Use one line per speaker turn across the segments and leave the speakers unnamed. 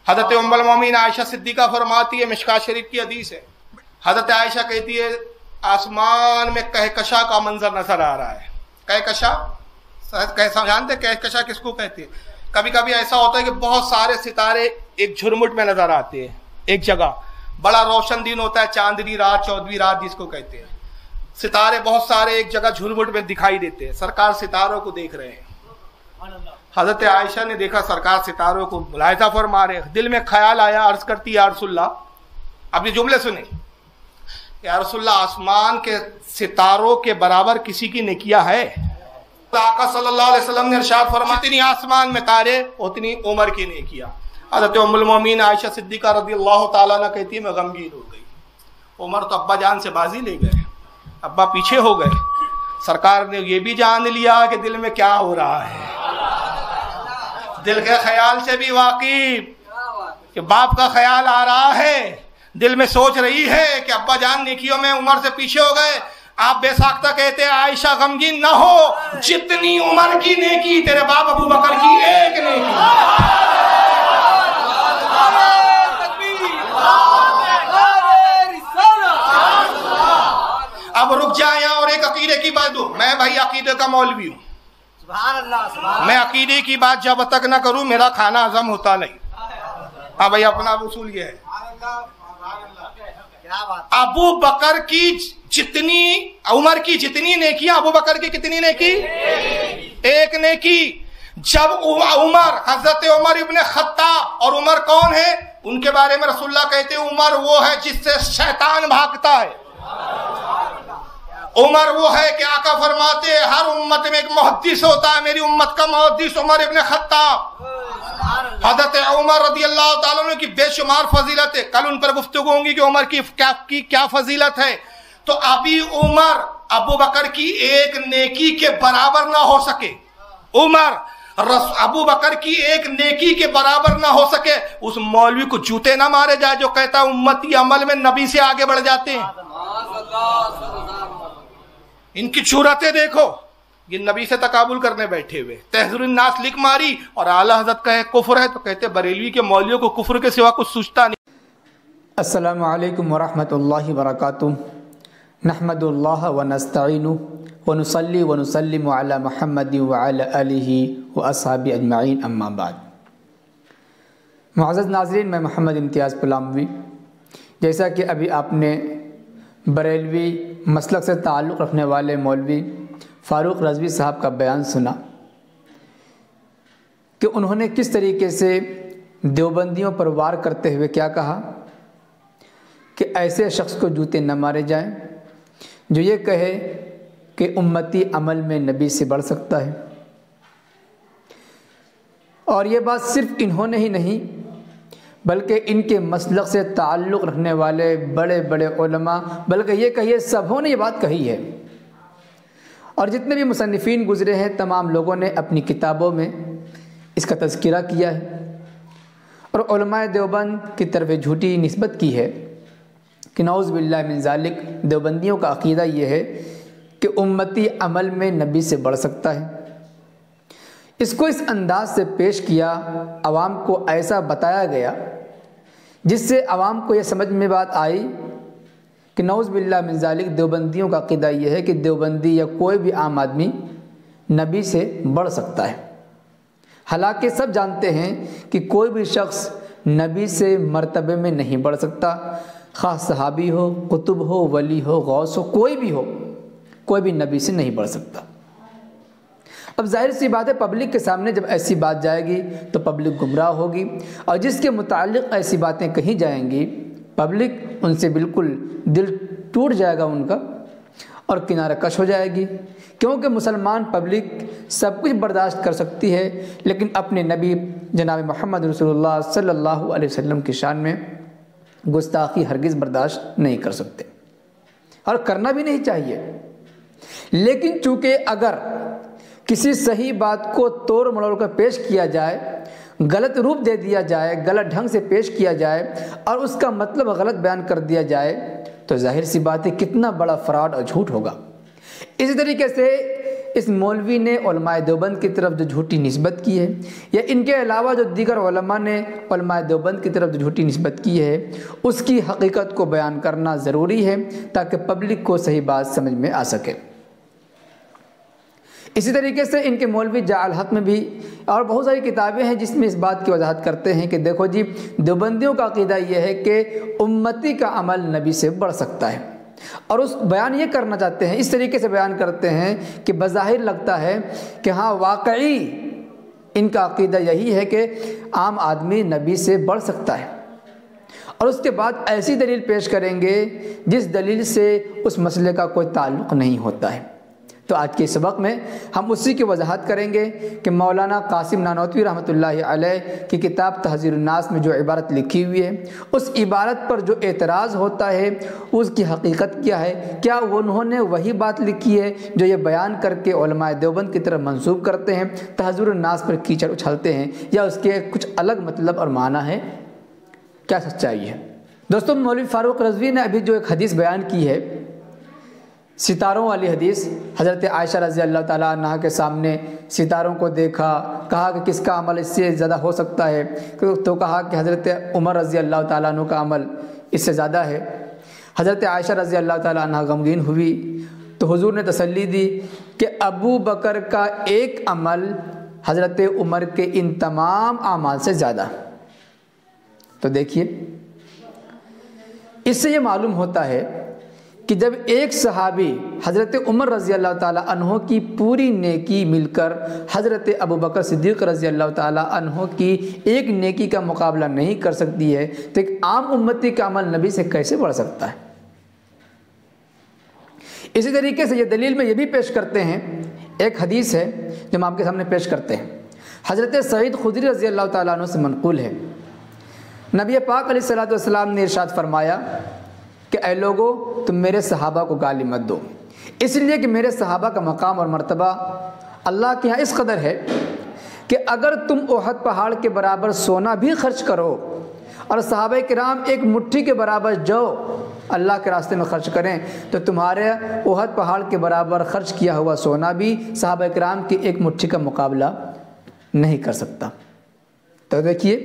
حضرت ام المومنین عائشہ صدیقہ فرماتی ہے، مشکات شریف کی حدیث ہے، حضرت عائشہ کہتی ہے آسمان میں کہکشاں کا منظر نظر آ رہا ہے۔ کہکشاں کیسا جانتے؟ کہکشاں کس کو کہتے ہیں؟ کبھی کبھی ایسا ہوتا ہے کہ بہت سارے ستارے ایک جھرمٹ میں نظر آتے ہیں ایک جگہ، بڑا روشن دن ہوتا ہے، چاندنی رات، 14ویں رات جس کو کہتے ہیں، ستارے بہت سارے ایک جگہ جھرمٹ میں دکھائی دیتے ہیں، سرکار ستاروں کو دیکھ رہے ہیں۔ حضرت عائشہ نے دیکھا سرکار ستاروں کو ملاحظہ فرما رہے، دل میں خیال آیا، عرض کرتی یا رسول اللہ، اب یہ جملے سنیں، یا رسول اللہ آسمان کے ستاروں کے برابر کسی کی نیکیاں ہے؟ آقا صلی اللہ علیہ وسلم نے ارشاد فرمایا اتنی آسمان میں تارے اتنی عمر کی نیکیاں۔ حضرت ام المومنین عائشہ صدیقہ رضی اللہ تعالیٰ عنہ کہتی ہے میں غمگین ہو گئی، عمر تو ابا جان سے بازی لے گئے، ابا پیچھے ہو گئے، سرکار نے یہ بھی جان لیا کہ دل میں کیا ہو رہا ہے، دل کے خیال سے بھی واقف کہ باپ کا خیال آ رہا ہے، دل میں سوچ رہی ہے کہ ابا جان نیکیوں میں عمر سے پیچھے ہو گئے۔ آپ بے ساختہ کہتے ہیں عائشہ غمگین نہ ہو، جتنی عمر کی نیکی تیرے باپ ابو بکر کی ایک نیکی۔ اب رک جائیں اور ایک عقیدے کی بات دوں، میں بھائی عقیدے کا مولوی ہوں، میں عقیدے کی بات جب تک نہ کروں میرا کھانا ہضم ہوتا نہیں۔ ہاں بھائی اپنا اصول یہ ہے، ابو بکر کی جتنی عمر کی جتنی نیکیاں، ابو بکر کی کتنی نیکی؟ ایک نیکی۔ جب عمر، حضرت عمر ابن خطاب، اور عمر کون ہے؟ ان کے بارے میں رسول اللہ کہتے ہیں عمر وہ ہے جس سے شیطان بھاگتا ہے، عمر وہ ہے کہ آقا فرماتے ہیں ہر امت میں ایک محدث ہوتا ہے، میری امت کا محدث عمر ابن خطاب۔ حضرت عمر رضی اللہ تعالیٰ عنہ کی بے شمار فضیلت ہے، کل ان پر گفتگو ہوں گی کہ عمر کی کیا فضیلت ہے۔ تو ابھی عمر ابو بکر کی ایک نیکی کے برابر نہ ہو سکے، عمر ابو بکر کی ایک نیکی کے برابر نہ ہو سکے، اس مولوی کو جوتے نہ مارے جائے جو کہتا ہے امتی عمل میں نبی سے آگے بڑھ جاتے ہیں۔ ان کی جرأتیں دیکھو، یہ نبی سے تقابل کرنے بیٹھے ہوئے، تحذیر الناس لکھ ماری، اور اعلیٰ حضرت کا کفر ہے تو کہتے بریلوی کے مولویوں کو کفر کے سوا کچھ سوچتا نہیں۔
السلام علیکم ورحمۃ اللہ وبرکاتہ، نحمد اللہ ونستعین ونصلی ونسلم علی محمد وعلی آلہ واصحابہ اجمعین، اما بعد۔ معزز ناظرین، میں محمد امتیاز پلاموی، جیسا کہ ابھی آپ نے بریلوی مسلک سے تعلق رکھنے والے مولوی فاروق رضوی صاحب کا بیان سنا کہ انہوں نے کس طریقے سے دیوبندیوں پر وار کرتے ہوئے کیا کہا کہ ایسے شخص کو جوتے نہ مارے جائیں جو یہ کہے کہ امتی عمل میں نبی سے بڑھ سکتا ہے۔ اور یہ بات صرف انہوں نے ہی نہیں بلکہ ان کے مسلک سے تعلق رکھنے والے بڑے بڑے علماء، بلکہ یہ کہیے سبوں نے یہ بات کہی ہے، اور جتنے بھی مصنفین گزرے ہیں تمام لوگوں نے اپنی کتابوں میں اس کا تذکرہ کیا ہے، اور علماء دیوبند کی طرف جھوٹی نسبت کی ہے کہ نعوذ باللہ من ذالک، دیوبندیوں کا عقیدہ یہ ہے کہ امتی عمل میں نبی سے بڑھ سکتا ہے۔ اس کو اس انداز سے پیش کیا، عوام کو ایسا بتایا گیا جس سے عوام کو یہ سمجھ میں بات آئی کہ نعوذ باللہ من ذالک، دیوبندیوں کا عقیدہ یہ ہے کہ دیوبندی یا کوئی بھی عام آدمی نبی سے بڑھ سکتا ہے۔ حالانکہ سب جانتے ہیں کہ کوئی بھی شخص نبی سے مرتبے میں نہیں بڑھ سکتا، خواہ صحابی ہو، قطب ہو، ولی ہو، غوث ہو، کوئی بھی ہو، کوئی بھی نبی سے نہیں بڑھ سکتا۔ اب ظاہر سی بات ہے پبلک کے سامنے جب ایسی بات جائے گی تو پبلک گمراہ ہوگی، اور جس کے متعلق ایسی باتیں کہی جائیں گی پبلک ان سے بالکل دل ٹوٹ جائے گا ان کا، اور کنارہ کش ہو جائے گی، کیونکہ مسلمان پبلک سب کچھ برداشت کر سکتی ہے لیکن اپنے نبی جناب محمد رسول اللہ صلی اللہ علیہ وسلم کی شان میں گستاخی ہرگز برداشت نہیں کر سکتے، اور کرنا بھی نہیں چاہیے۔ لیکن چونکہ اگر کسی صحیح بات کو توڑ مڑوڑ کر پیش کیا جائے، غلط روپ دے دیا جائے، غلط ڈھنگ سے پیش کیا جائے اور اس کا مطلب غلط بیان کر دیا جائے تو ظاہر سی بات ہے کتنا بڑا فراڈ اور جھوٹ ہوگا۔ اسی طریقے سے اس مولوی نے علماء دیوبند کی طرف جو جھوٹی نسبت کی ہے، یا ان کے علاوہ جو دیگر علماء نے علماء دیوبند کی طرف جو جھوٹی نسبت کی ہے، اس کی حقیقت کو بیان کرنا ضروری ہے تاکہ پبلک کو صحیح بات سمجھ میں آ سکے۔ اسی طریقے سے ان کے مولوی جاء الحق میں بھی اور بہت ساری کتابیں ہیں جس میں اس بات کی وضاحت کرتے ہیں کہ دیکھو جی، دیوبندیوں کا عقیدہ یہ ہے کہ امتی کا عمل نبی سے بڑھ سکتا ہے، اور اس بیان یہ کرنا چاہتے ہیں، اس طریقے سے بیان کرتے ہیں کہ بظاہر لگتا ہے کہ ہاں واقعی ان کا عقیدہ یہی ہے کہ عام آدمی نبی سے بڑھ سکتا ہے، اور اس کے بعد ایسی دلیل پیش کریں گے جس دلیل سے اس مسئلے کا کوئی تعلق نہیں ہوتا ہے۔ تو آج کے سبق میں ہم اسی کی وضاحت کریں گے کہ مولانا قاسم نانوتوی رحمۃ اللہ علیہ کی کتاب تحذیر الناس میں جو عبارت لکھی ہوئی ہے، اس عبارت پر جو اعتراض ہوتا ہے اس کی حقیقت کیا ہے، کیا انہوں نے وہی بات لکھی ہے جو یہ بیان کر کے علماء دیوبند کی طرف منسوب کرتے ہیں، تحذیر الناس پر کیچڑ اچھالتے ہیں، یا اس کے کچھ الگ مطلب اور معنی ہے، کیا سچائی ہے؟ دوستوں، مولوی فاروق رضوی نے ابھی جو ایک حدیث بیان کی ہے، ستاروں والی حدیث، حضرت عائشہ رضی اللہ تعالیٰ عنہ کے سامنے ستاروں کو دیکھا، کہا کہ کس کا عمل اس سے زیادہ ہو سکتا ہے، تو کہا کہ حضرت عمر رضی اللہ تعالیٰ عنہ کا عمل اس سے زیادہ ہے۔ حضرت عائشہ رضی اللہ تعالیٰ عنہ غمگین ہوئی تو حضور نے تسلی دی کہ ابو بکر کا ایک عمل حضرت عمر کے ان تمام اعمال سے زیادہ۔ تو دیکھیے، اس سے یہ معلوم ہوتا ہے کہ جب ایک صحابی حضرت عمر رضی اللہ تعالیٰ عنہ کی پوری نیکی مل کر حضرت ابو بکر صدیق رضی اللہ تعالیٰ عنہ کی ایک نیکی کا مقابلہ نہیں کر سکتی ہے، تو ایک عام امتی کا عمل نبی سے کیسے بڑھ سکتا ہے؟ اسی طریقے سے یہ دلیل میں یہ بھی پیش کرتے ہیں، ایک حدیث ہے جو ہم آپ کے سامنے پیش کرتے ہیں، حضرت سعید خدری رضی اللہ تعالیٰ عنہ سے منقول ہے۔ نبی پاک علیہ الصلوۃ والسلام نے ارشاد فرمایا کہ اے لوگو، تم میرے صحابہ کو گالی مت دو، اس لیے کہ میرے صحابہ کا مقام اور مرتبہ اللہ کے یہاں اس قدر ہے کہ اگر تم احد پہاڑ کے برابر سونا بھی خرچ کرو اور صحابہ کرام ایک مٹھی کے برابر جو اللہ کے راستے میں خرچ کریں، تو تمہارے احد پہاڑ کے برابر خرچ کیا ہوا سونا بھی صحابہ کرام کی ایک مٹھی کا مقابلہ نہیں کر سکتا۔ تو دیکھیے،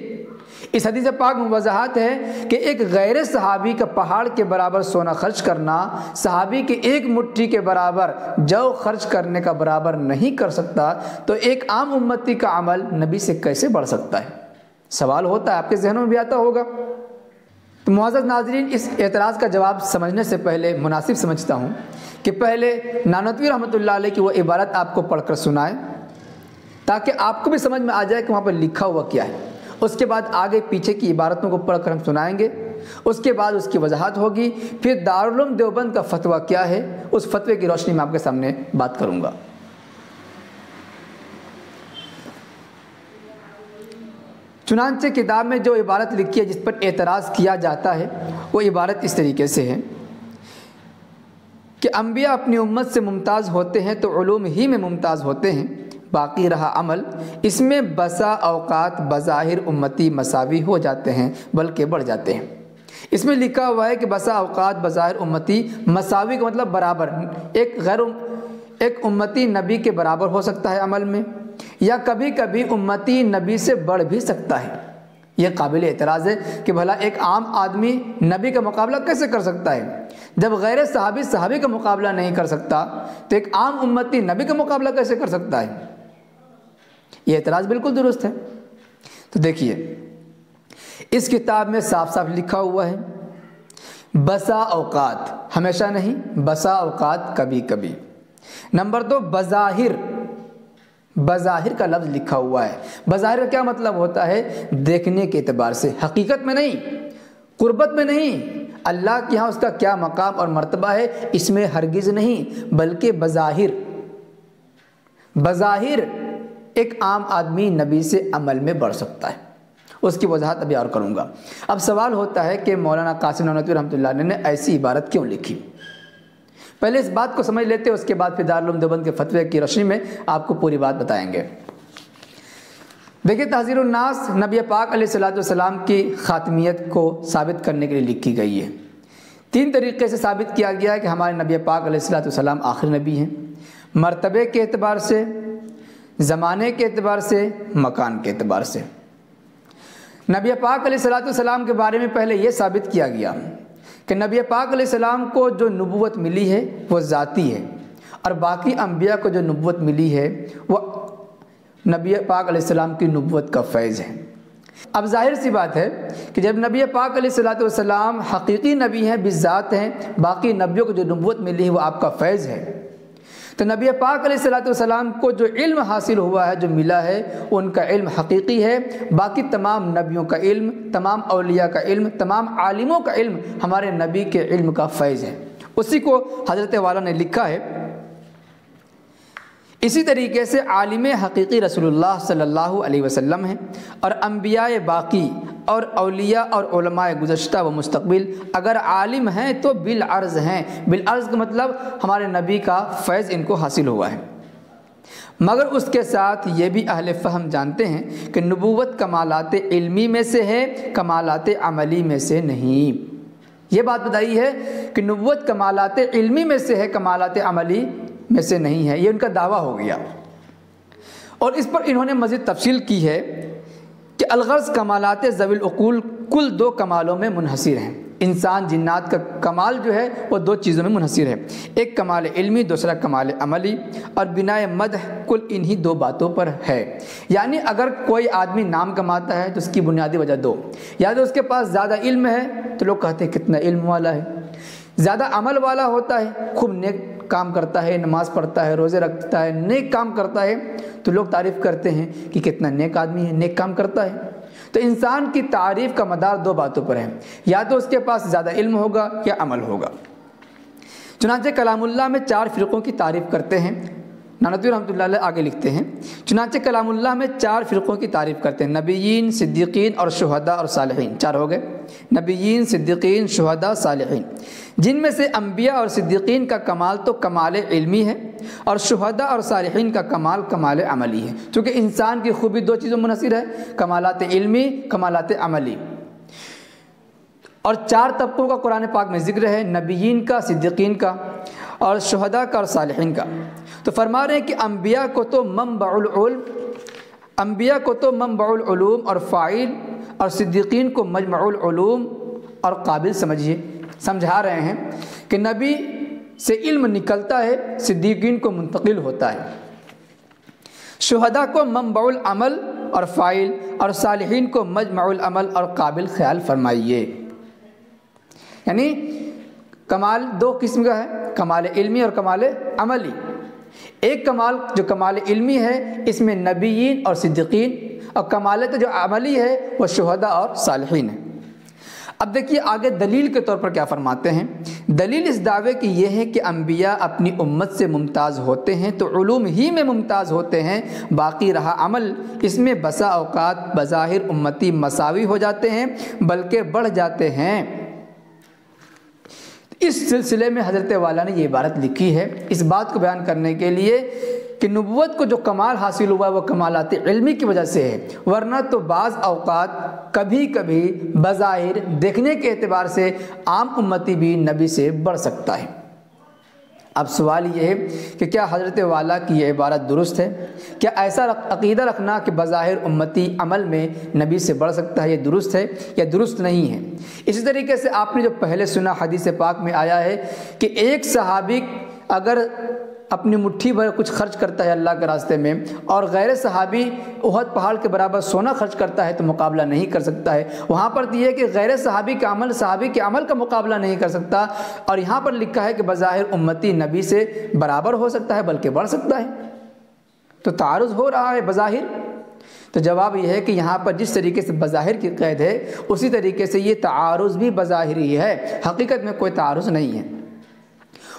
اس حدیث پاک میں وضاحت ہے کہ ایک غیر صحابی کا پہاڑ کے برابر سونا خرچ کرنا صحابی کے ایک مٹھی کے برابر جو خرچ کرنے کا برابر نہیں کر سکتا، تو ایک عام امتی کا عمل نبی سے کیسے بڑھ سکتا ہے؟ سوال ہوتا ہے، آپ کے ذہنوں میں بھی آتا ہوگا۔ تو معزز ناظرین، اس اعتراض کا جواب سمجھنے سے پہلے مناسب سمجھتا ہوں کہ پہلے نانوتوی رحمۃ اللہ علیہ کی وہ عبارت آپ کو پڑھ کر سنائیں تاکہ آپ کو بھی سمجھ میں آ جائے کہ وہاں پر لکھا ہوا کیا ہے۔ اس کے بعد آگے پیچھے کی عبارتوں کو پڑھ کر ہم سنائیں گے، اس کے بعد اس کی وضاحت ہوگی، پھر دارالعلوم دیوبند کا فتویٰ کیا ہے، اس فتوے کی روشنی میں آپ کے سامنے بات کروں گا۔ چنانچہ کتاب میں جو عبارت لکھی ہے جس پر اعتراض کیا جاتا ہے، وہ عبارت اس طریقے سے ہے کہ انبیاء اپنی امت سے ممتاز ہوتے ہیں تو علوم ہی میں ممتاز ہوتے ہیں، باقی رہا عمل، اس میں بسا اوقات بظاہر امتی مساوی ہو جاتے ہیں بلکہ بڑھ جاتے ہیں۔ اس میں لکھا ہوا ہے کہ بسا اوقات بظاہر امتی مساوی کا مطلب برابر، ایک امتی نبی کے برابر ہو سکتا ہے عمل میں، یا کبھی کبھی امتی نبی سے بڑھ بھی سکتا ہے۔ یہ قابل اعتراض ہے کہ بھلا ایک عام آدمی نبی کا مقابلہ کیسے کر سکتا ہے؟ جب غیر صحابی کا مقابلہ نہیں کر سکتا تو ایک عام امتی نبی کا مقابلہ کیسے کر سکتا ہے؟ یہ اعتراض بالکل درست ہے۔ تو دیکھیے، اس کتاب میں صاف صاف لکھا ہوا ہے، بسا اوقات، ہمیشہ نہیں، بسا اوقات کبھی کبھی۔ نمبر 2، بظاہر کا لفظ لکھا ہوا ہے۔ بظاہر کا کیا مطلب ہوتا ہے؟ دیکھنے کے اعتبار سے، حقیقت میں نہیں، قربت میں نہیں، اللہ کے ہاں اس کا کیا مقام اور مرتبہ ہے اس میں ہرگز نہیں، بلکہ بظاہر ایک عام آدمی نبی سے عمل میں بڑھ سکتا ہے۔ اس کی وضاحت ابھی اور کروں گا۔ اب سوال ہوتا ہے کہ مولانا قاسم نانوتوی رحمۃ اللہ علیہ نے ایسی عبارت کیوں لکھی؟ پہلے اس بات کو سمجھ لیتے ہیں، اس کے بعد پھر دارالعلوم دیوبند کے فتوے کی روشنی میں آپ کو پوری بات بتائیں گے۔ دیکھیے، تحذیر الناس نبی پاک علیہ الصلوۃ والسلام کی خاتمیت کو ثابت کرنے کے لیے لکھی گئی ہے۔ 3 طریقے سے ثابت کیا گیا ہے کہ ہمارے نبی پاک علیہ الصلوۃ والسلام آخری نبی ہیں۔ مرتبے کے اعتبار سے، زمانے کے اعتبار سے، مکان کے اعتبار سے۔ نبی پاک علیہ الصلوۃ والسلام کے بارے میں پہلے یہ ثابت کیا گیا کہ نبی پاک علیہ السلام کو جو نبوت ملی ہے وہ ذاتی ہے، اور باقی انبیاء کو جو نبوت ملی ہے وہ نبی پاک علیہ السلام کی نبوت کا فیض ہے۔ اب ظاہر سی بات ہے کہ جب نبی پاک علیہ الصلوۃ والسلام حقیقی نبی ہیں، بالذات ہیں، باقی نبیوں کو جو نبوت ملی ہے وہ آپ کا فیض ہے، تو نبی پاک علیہ الصلوۃ والسلام کو جو علم حاصل ہوا ہے، جو ملا ہے، ان کا علم حقیقی ہے۔ باقی تمام نبیوں کا علم، تمام اولیاء کا علم، تمام عالموں کا علم ہمارے نبی کے علم کا فیض ہے۔ اسی کو حضرت والا نے لکھا ہے۔ اسی طریقے سے عالم حقیقی رسول اللہ صلی اللہ علیہ وسلم ہیں، اور انبیاء باقی اور اولیاء اور علماء گزشتہ و مستقبل اگر عالم ہیں تو بالعرض ہیں۔ بالعرض کا مطلب ہمارے نبی کا فیض ان کو حاصل ہوا ہے، مگر اس کے ساتھ یہ بھی اہل فہم جانتے ہیں کہ نبوت کمالات علمی میں سے ہے، کمالات عملی میں سے نہیں۔ یہ بات بتائی ہے کہ نبوت کمالات علمی میں سے ہے، کمالات عملی میں سے نہیں ہے، یہ ان کا دعویٰ ہو گیا۔ اور اس پر انہوں نے مزید تفصیل کی ہے کہ الغرض کمالات ذوی العقول کل دو کمالوں میں منحصر ہیں۔ انسان جنات کا کمال جو ہے وہ دو چیزوں میں منحصر ہے، ایک کمال علمی، دوسرا کمال عملی، اور بنائے مدح کل انہی دو باتوں پر ہے۔ یعنی اگر کوئی آدمی نام کماتا ہے تو اس کی بنیادی وجہ دو، یا تو اس کے پاس زیادہ علم ہے تو لوگ کہتے ہیں کتنا علم والا ہے، زیادہ عمل والا ہوتا ہے، خوب نیک کام کرتا ہے، نماز پڑھتا ہے، روزے رکھتا ہے، نیک کام کرتا ہے تو لوگ تعریف کرتے ہیں کہ کتنا نیک آدمی ہے، نیک کام کرتا ہے۔ تو انسان کی تعریف کا مدار دو باتوں پر ہے، یا تو اس کے پاس زیادہ علم ہوگا یا عمل ہوگا۔ چنانچہ کلام اللہ میں 4 فرقوں کی تعریف کرتے ہیں۔ نانوتوی رحمۃ اللہ علیہ آگے لکھتے ہیں، چنانچہ کلام اللہ میں 4 فرقوں کی تعریف کرتے ہیں، نبیین، صدیقین اور شہداء اور صالحین۔ 4 ہو گئے، نبیین، صدیقین، شہداء، صالحین، جن میں سے انبیاء اور صدیقین کا کمال تو کمال علمی ہے، اور شہداء اور صالحین کا کمال کمال عملی ہے۔ چونکہ انسان کی خوبی 2 چیزوں میں منحصر ہے، کمالات علمی، کمالات عملی، اور 4 طبقوں کا قرآن پاک میں ذکر ہے، نبیین کا، صدیقین کا، اور شہداء کا اور صالحین کا۔ تو فرما رہے ہیں کہ انبیاء کو تو منبع العلوم اور فاعل، اور صدیقین کو مجمع العلوم اور قابل سمجھیے۔ سمجھا رہے ہیں کہ نبی سے علم نکلتا ہے، صدیقین کو منتقل ہوتا ہے، شہداء کو منبع العمل اور فاعل، اور صالحین کو مجمع العمل اور قابل خیال فرمائیے۔ یعنی کمال 2 قسم کا ہے، کمال علمی اور کمال عملی۔ ایک کمال جو کمال علمی ہے اس میں نبیین اور صدیقین، اور کمالات جو عملی ہے وہ شہداء اور صالحین ہیں۔ اب دیکھیے آگے دلیل کے طور پر کیا فرماتے ہیں۔ دلیل اس دعوے کی یہ ہے کہ انبیاء اپنی امت سے ممتاز ہوتے ہیں تو علوم ہی میں ممتاز ہوتے ہیں، باقی رہا عمل، اس میں بسا اوقات بظاہر امتی مساوی ہو جاتے ہیں بلکہ بڑھ جاتے ہیں۔ اس سلسلے میں حضرت والا نے یہ عبارت لکھی ہے اس بات کو بیان کرنے کے لیے کہ نبوت کو جو کمال حاصل ہوا وہ کمالات علمی کی وجہ سے ہے، ورنہ تو بعض اوقات کبھی کبھی بظاہر دیکھنے کے اعتبار سے عام امتی بھی نبی سے بڑھ سکتا ہے۔ اب سوال یہ ہے کہ کیا حضرت والا کی یہ عبارت درست ہے؟ کیا ایسا عقیدہ رکھنا کہ بظاہر امتی عمل میں نبی سے بڑھ سکتا ہے یہ درست ہے یا درست نہیں ہے؟ اسی طریقے سے آپ نے جو پہلے سنا حدیث پاک میں آیا ہے کہ ایک صحابی اگر اپنی مٹھی بھر کچھ خرچ کرتا ہے اللہ کے راستے میں اور غیر صحابی احد پہاڑ کے برابر سونا خرچ کرتا ہے تو مقابلہ نہیں کر سکتا ہے۔ وہاں پر یہ ہے کہ غیر صحابی کا عمل صحابی کے عمل کا مقابلہ نہیں کر سکتا، اور یہاں پر لکھا ہے کہ بظاہر امتی نبی سے برابر ہو سکتا ہے بلکہ بڑھ سکتا ہے، تو تعارض ہو رہا ہے بظاہر۔ تو جواب یہ ہے کہ یہاں پر جس طریقے سے بظاہر کی قید ہے اسی طریقے سے یہ تعارض بھی بظاہر ہی ہے، حقیقت میں کوئی تعارض نہیں ہے۔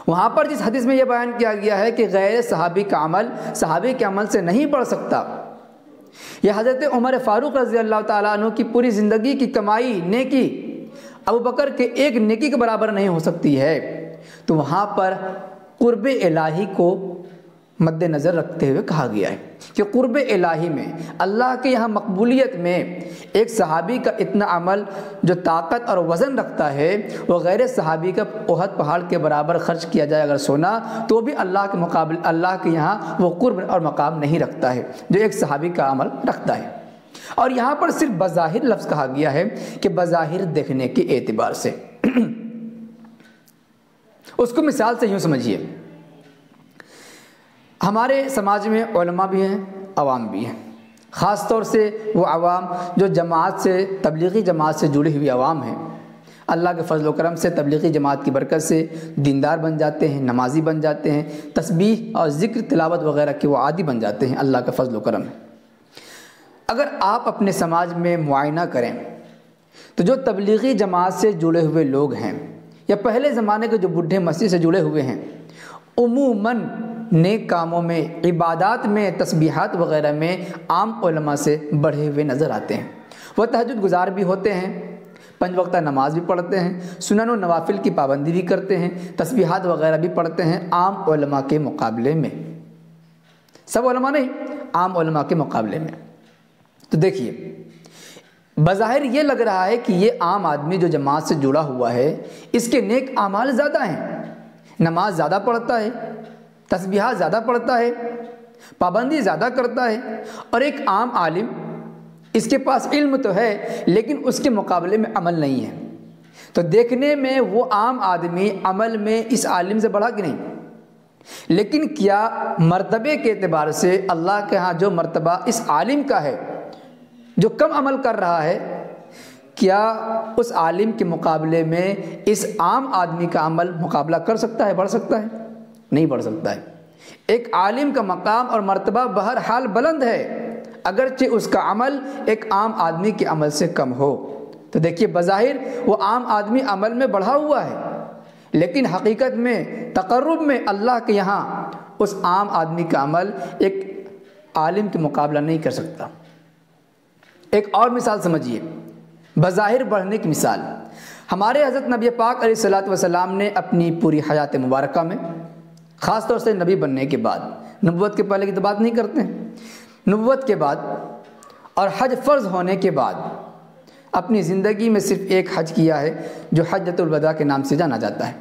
وہاں پر جس حدیث میں یہ بیان کیا گیا ہے کہ غیر صحابی کا عمل صحابی کے عمل سے نہیں بڑھ سکتا، یہ حضرت عمر فاروق رضی اللہ تعالیٰ عنہ کی پوری زندگی کی کمائی نیکی ابو بکر کے ایک نیکی کے برابر نہیں ہو سکتی ہے، تو وہاں پر قرب الہی کو مد نظر رکھتے ہوئے کہا گیا ہے کہ قرب الہی میں اللہ کے یہاں مقبولیت میں ایک صحابی کا اتنا عمل جو طاقت اور وزن رکھتا ہے وہ غیر صحابی کا احد پہاڑ کے برابر خرچ کیا جائے اگر سونا تو بھی اللہ کے مقابل اللہ کے یہاں وہ قرب اور مقام نہیں رکھتا ہے جو ایک صحابی کا عمل رکھتا ہے۔ اور یہاں پر صرف بظاہر لفظ کہا گیا ہے کہ بظاہر دیکھنے کے اعتبار سے۔ اس کو مثال سے یوں سمجھیے، ہمارے سماج میں علماء بھی ہیں، عوام بھی ہیں، خاص طور سے وہ عوام جو جماعت سے تبلیغی جماعت سے جڑی ہوئی عوام ہیں، اللہ کے فضل و کرم سے تبلیغی جماعت کی برکت سے دیندار بن جاتے ہیں، نمازی بن جاتے ہیں، تسبیح اور ذکر تلاوت وغیرہ کے وہ عادی بن جاتے ہیں، اللہ کا فضل و کرم ہے۔ اگر آپ اپنے سماج میں معائنہ کریں تو جو تبلیغی جماعت سے جڑے ہوئے لوگ ہیں یا پہلے زمانے کے جو بڈھے مسیح سے جڑے ہوئے ہیں، عموماً نیک کاموں میں، عبادات میں، تسبیحات وغیرہ میں عام علماء سے بڑھے ہوئے نظر آتے ہیں۔ وہ تہجد گزار بھی ہوتے ہیں، 5 وقتہ نماز بھی پڑھتے ہیں، سنن و نوافل کی پابندی بھی کرتے ہیں، تسبیحات وغیرہ بھی پڑھتے ہیں عام علماء کے مقابلے میں، سب علماء نہیں، عام علماء کے مقابلے میں۔ تو دیکھیے، بظاہر یہ لگ رہا ہے کہ یہ عام آدمی جو جماعت سے جڑا ہوا ہے اس کے نیک اعمال زیادہ ہیں، نماز زیادہ پڑھتا ہے، تسبیحات زیادہ پڑھتا ہے، پابندی زیادہ کرتا ہے، اور ایک عام عالم اس کے پاس علم تو ہے لیکن اس کے مقابلے میں عمل نہیں ہے، تو دیکھنے میں وہ عام آدمی عمل میں اس عالم سے بڑھا کہ نہیں؟ لیکن کیا مرتبے کے اعتبار سے اللہ کے ہاں جو مرتبہ اس عالم کا ہے جو کم عمل کر رہا ہے، کیا اس عالم کے مقابلے میں اس عام آدمی کا عمل مقابلہ کر سکتا ہے، بڑھ سکتا ہے؟ نہیں بڑھ سکتا ہے۔ ایک عالم کا مقام اور مرتبہ بہرحال بلند ہے اگرچہ اس کا عمل ایک عام آدمی کے عمل سے کم ہو۔ تو دیکھیے، بظاہر وہ عام آدمی عمل میں بڑھا ہوا ہے لیکن حقیقت میں تقرب میں اللہ کے یہاں اس عام آدمی کا عمل ایک عالم کے مقابلہ نہیں کر سکتا۔ ایک اور مثال سمجھیے، بظاہر بڑھنے کی مثال۔ ہمارے حضرت نبی پاک علیہ الصلوۃ والسلام نے اپنی پوری حیات مبارکہ میں، خاص طور سے نبی بننے کے بعد، نبوت کے پہلے کی تو بات نہیں کرتے ہیں، نبوت کے بعد اور حج فرض ہونے کے بعد اپنی زندگی میں صرف ایک حج کیا ہے جو حجۃ الوداع کے نام سے جانا جاتا ہے۔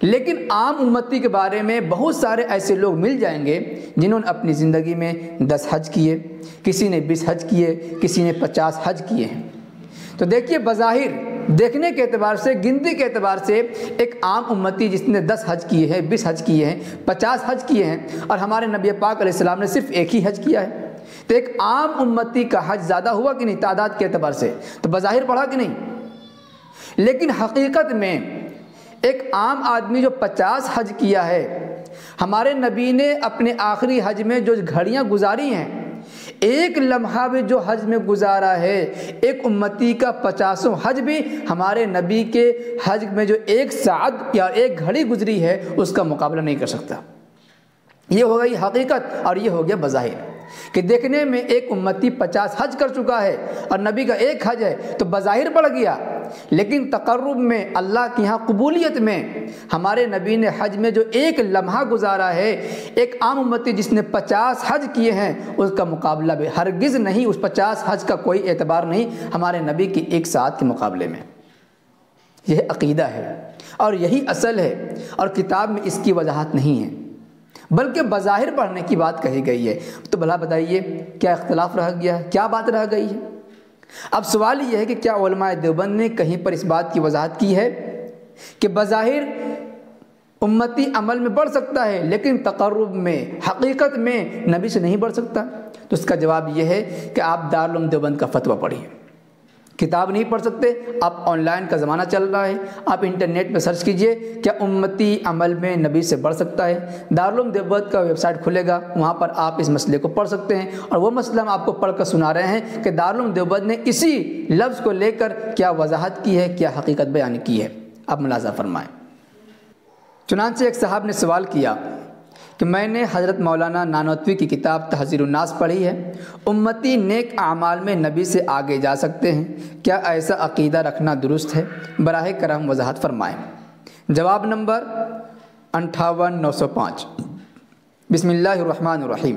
لیکن عام امتی کے بارے میں بہت سارے ایسے لوگ مل جائیں گے جنہوں نے اپنی زندگی میں 10 حج کیے، کسی نے 20 حج کیے، کسی نے 50 حج کیے ہیں۔ تو دیکھیے، بظاہر دیکھنے کے اعتبار سے، گنتی کے اعتبار سے ایک عام امتی جس نے 10 حج کیے ہیں، 20 حج کیے ہیں، 50 حج کیے ہیں، اور ہمارے نبی پاک علیہ السلام نے صرف ایک ہی حج کیا ہے، تو ایک عام امتی کا حج زیادہ ہوا کہ نہیں تعداد کے اعتبار سے؟ تو بظاہر بڑھا کہ نہیں؟ لیکن حقیقت میں ایک عام آدمی جو 50 حج کیا ہے، ہمارے نبی نے اپنے آخری حج میں جو گھڑیاں گزاری ہیں، ایک لمحہ بھی جو حج میں گزارا ہے، ایک امتی کا 50 حج بھی ہمارے نبی کے حج میں جو 1 ساعت یا 1 گھڑی گزری ہے اس کا مقابلہ نہیں کر سکتا۔ یہ ہو گئی حقیقت اور یہ ہو گیا بظاہر کہ دیکھنے میں ایک امتی 50 حج کر چکا ہے اور نبی کا 1 حج ہے تو بظاہر بڑھ گیا، لیکن تقرب میں، اللہ کی یہاں قبولیت میں، ہمارے نبی نے حج میں جو 1 لمحہ گزارا ہے، ایک عام امتی جس نے 50 حج کیے ہیں اس کا مقابلہ بھی ہرگز نہیں، اس 50 حج کا کوئی اعتبار نہیں ہمارے نبی کی 1 ساعت کے مقابلے میں۔ یہ عقیدہ ہے اور یہی اصل ہے، اور کتاب میں اس کی وضاحت نہیں ہے بلکہ بظاہر پڑھنے کی بات کہی گئی ہے۔ تو بھلا بتائیے کیا اختلاف رہ گیا ہے؟ کیا بات رہ گئی ہے؟ اب سوال یہ ہے کہ کیا علماء دیوبند نے کہیں پر اس بات کی وضاحت کی ہے کہ بظاہر امتی عمل میں بڑھ سکتا ہے لیکن تقرب میں، حقیقت میں نبی سے نہیں بڑھ سکتا؟ تو اس کا جواب یہ ہے کہ آپ دارالعلوم دیوبند کا فتویٰ پڑھیے۔ کتاب نہیں پڑھ سکتے آپ، آن لائن کا زمانہ چل رہا ہے، آپ انٹرنیٹ پہ سرچ کیجئے کیا امتی عمل میں نبی سے بڑھ سکتا ہے، دارالعلوم دیوبند کا ویب سائٹ کھلے گا، وہاں پر آپ اس مسئلے کو پڑھ سکتے ہیں، اور وہ مسئلہ ہم آپ کو پڑھ کر سنا رہے ہیں کہ دارالعلوم دیوبند نے اسی لفظ کو لے کر کیا وضاحت کی ہے، کیا حقیقت بیان کی ہے۔ آپ ملاحظہ فرمائیں۔ چنانچہ ایک صاحب نے سوال کیا کہ میں نے حضرت مولانا نانوتوی کی کتاب تحذیر الناس پڑھی ہے، امتی نیک اعمال میں نبی سے آگے جا سکتے ہیں، کیا ایسا عقیدہ رکھنا درست ہے؟ براہ کرم وضاحت فرمائیں۔ جواب نمبر 58905۔ بسم اللہ الرحمن الرحیم۔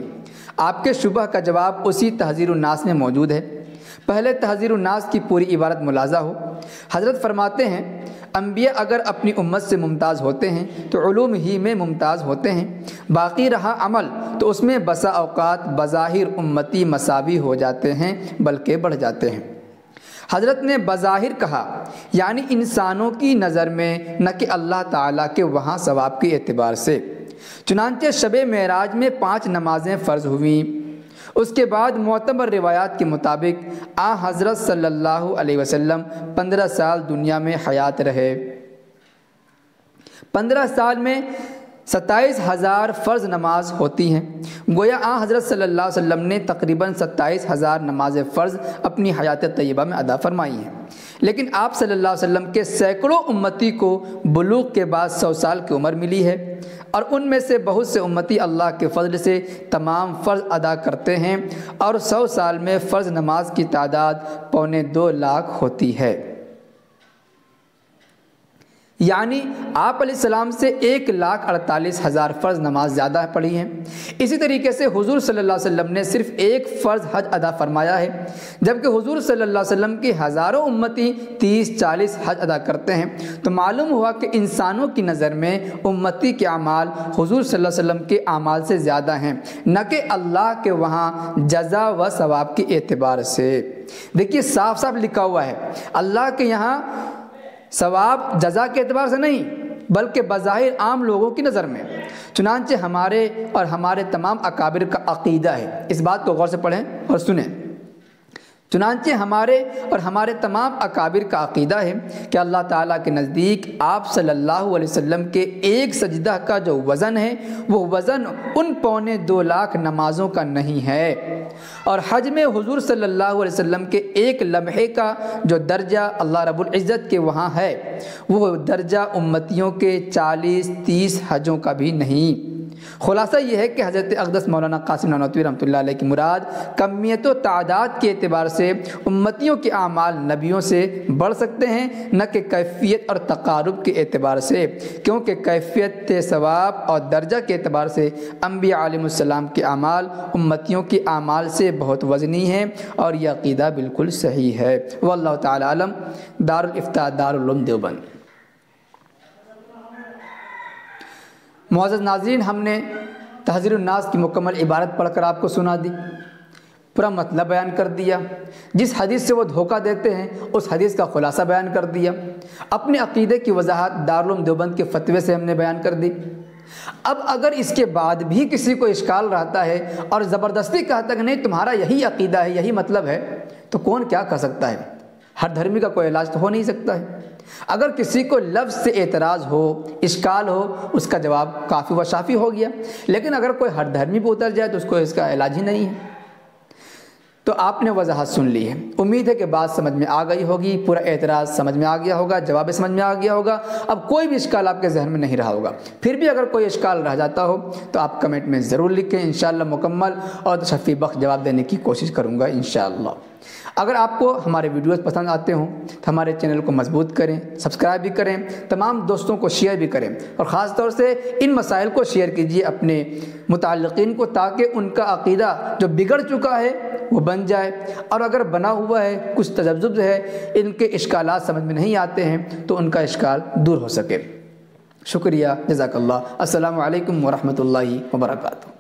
آپ کے شبہ کا جواب اسی تحذیر الناس میں موجود ہے۔ پہلے تحذیر الناس کی پوری عبارت ملاحظہ ہو۔ حضرت فرماتے ہیں انبیاء اگر اپنی امت سے ممتاز ہوتے ہیں تو علوم ہی میں ممتاز ہوتے ہیں، باقی رہا عمل تو اس میں بسا اوقات بظاہر امتی مساوی ہو جاتے ہیں بلکہ بڑھ جاتے ہیں۔ حضرت نے بظاہر کہا یعنی انسانوں کی نظر میں، نہ کہ اللہ تعالیٰ کے وہاں ثواب کے اعتبار سے۔ چنانچہ شب معراج میں 5 نمازیں فرض ہوئیں۔ اس کے بعد معتبر روایات کے مطابق حضرت صلی اللہ علیہ وسلم 15 سال دنیا میں حیات رہے۔ 15 سال میں 27,000 فرض نماز ہوتی ہیں۔ گویا حضرت صلی اللہ علیہ وسلم نے تقریباً 27,000 نماز فرض اپنی حیات طیبہ میں ادا فرمائی ہیں، لیکن آپ صلی اللہ علیہ وسلم کے سینکڑوں امتی کو بلوغ کے بعد 100 سال کی عمر ملی ہے، اور ان میں سے بہت سے امتی اللہ کے فضل سے تمام فرض ادا کرتے ہیں، اور 100 سال میں فرض نماز کی تعداد 2.25 لاکھ ہوتی ہے۔ یعنی آپ علیہ السلام سے 1,48,000 فرض نماز زیادہ پڑھی ہیں۔ اسی طریقے سے حضور صلی اللہ علیہ وسلم نے صرف 1 فرض حج ادا فرمایا ہے، جبکہ حضور صلی اللہ علیہ وسلم کے ہزاروں امتی 30-40 حج ادا کرتے ہیں۔ تو معلوم ہوا کہ انسانوں کی نظر میں امتی کے اعمال حضور صلی اللہ علیہ وسلم کے اعمال سے زیادہ ہیں، نہ کہ اللہ کے وہاں جزا و ثواب کے اعتبار سے۔ دیکھیے صاف صاف لکھا ہوا ہے، اللہ کے یہاں ثواب جزا کے اعتبار سے نہیں بلکہ بظاہر عام لوگوں کی نظر میں۔ چنانچہ ہمارے اور ہمارے تمام اکابر کا عقیدہ ہے، اس بات کو غور سے پڑھیں اور سنیں۔ چنانچہ ہمارے اور ہمارے تمام اکابر کا عقیدہ ہے کہ اللہ تعالیٰ کے نزدیک آپ صلی اللہ علیہ وسلم کے ایک سجدہ کا جو وزن ہے وہ وزن ان 2.25 لاکھ نمازوں کا نہیں ہے، اور حج میں حضور صلی اللہ علیہ وسلم کے ایک لمحے کا جو درجہ اللہ رب العزت کے وہاں ہے وہ درجہ امتیوں کے 40-30 حجوں کا بھی نہیں۔ خلاصہ یہ ہے کہ حضرت اقدس مولانا قاسم نانوتوی رحمۃ اللہ علیہ کی مراد کمیت و تعداد کے اعتبار سے امتیوں کے اعمال نبیوں سے بڑھ سکتے ہیں، نہ کہ کیفیت اور تقارب کے اعتبار سے، کیونکہ کیفیت ثواب اور درجہ کے اعتبار سے انبیاء علیہ السلام کے اعمال امتیوں کے اعمال سے بہت وزنی ہیں، اور یہ عقیدہ بالکل صحیح ہے۔ واللہ تعالی عالم۔ دارالافتاء دارالعلوم دیوبند۔ معزز ناظرین، ہم نے تحذیر الناس کی مکمل عبارت پڑھ کر آپ کو سنا دی، پورا مطلب بیان کر دیا، جس حدیث سے وہ دھوکہ دیتے ہیں اس حدیث کا خلاصہ بیان کر دیا، اپنے عقیدے کی وضاحت دارالعلوم دیوبند کے فتوے سے ہم نے بیان کر دی۔ اب اگر اس کے بعد بھی کسی کو اشکال رہتا ہے اور زبردستی کہتا ہے کہ نہیں تمہارا یہی عقیدہ ہے، یہی مطلب ہے، تو کون کیا کر سکتا ہے؟ ہر دھرمی کا کوئی علاج تو ہو نہیں سکتا ہے۔ اگر کسی کو لفظ سے اعتراض ہو، اشکال ہو، اس کا جواب کافی و شافی ہو گیا، لیکن اگر کوئی ہر دھرمی پہ اتر جائے تو اس کو اس کا علاج ہی نہیں ہے۔ تو آپ نے وضاحت سن لی ہے، امید ہے کہ بات سمجھ میں آ گئی ہوگی، پورا اعتراض سمجھ میں آ گیا ہوگا، جواب سمجھ میں آ گیا ہوگا، اب کوئی بھی اشکال آپ کے ذہن میں نہیں رہا ہوگا۔ پھر بھی اگر کوئی اشکال رہ جاتا ہو تو آپ کمنٹ میں ضرور لکھیں، انشاءاللہ مکمل اور تشفی بخش جواب دینے کی کوشش کروں گا انشاءاللہ۔ اگر آپ کو ہمارے ویڈیوز پسند آتے ہوں تو ہمارے چینل کو مضبوط کریں، سبسکرائب بھی کریں، تمام دوستوں کو شیئر بھی کریں، اور خاص طور سے ان مسائل کو شیئر کیجیے اپنے متعلقین کو، تاکہ ان کا عقیدہ جو بگڑ چکا ہے وہ بن جائے، اور اگر بنا ہوا ہے کچھ تذبذب ہے، ان کے اشکالات سمجھ میں نہیں آتے ہیں تو ان کا اشکال دور ہو سکے۔ شکریہ، جزاک اللہ۔ السلام علیکم ورحمۃ اللہ وبرکاتہ۔